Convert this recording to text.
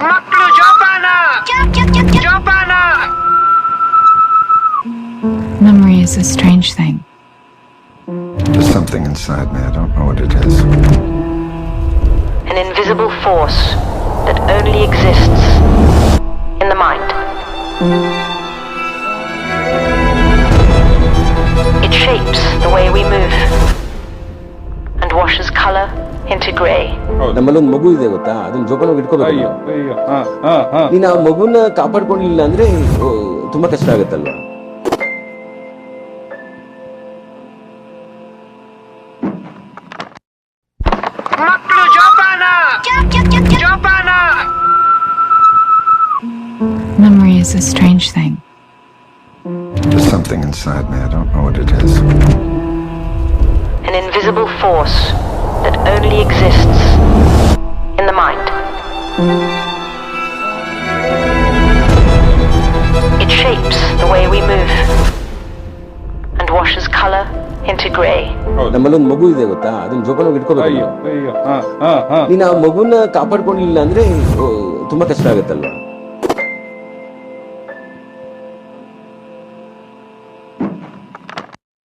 ಮಕ್ಕಳು ಜೋಪಾನ ಜೋಪಾನ. Memory is a strange thing. There's something inside me. I don't know what it is. An invisible force that only exists in the mind. It shapes the way we move and washes color into gray. ನಮ್ಮಲ್ಲೊಂದು ಮಗು ಇದೆ ಗೊತ್ತಾ, ಅದನ್ನ ಜೋಪಾನವಾಗಿ ಇಟ್ಕೋಬೇಕು. ನೀನು ಆ ಮಗುನ ಕಾಪಾಡ್ಕೊಂಡಿಲ್ಲ ಅಂದ್ರೆ ತುಂಬಾ ಕಷ್ಟ ಆಗುತ್ತಲ್ವಾ. ಮಕ್ಕಳು ಜೋಪಾನ ಜೋಪಾನ. Memory is a strange thing. There's something inside me. I don't know what it is. An invisible force that only exists in the mind. It shapes the way we move and washes color into gray. ನಮ್ಮಲ್ಲೊಂದು ಮಗು ಇದೆ ಗೊತ್ತಾ, ಅದನ್ನ ಜೋಪಾನವಾಗಿ ಇಟ್ಕೋಬೇಕು. ನೀನು ಆ ಮಗುನ ಕಾಪಾಡ್ಕೊಂಡಿಲ್ಲ ಅಂದ್ರೆ ತುಂಬಾ ಕಷ್ಟ ಆಗುತ್ತಲ್ವಾ.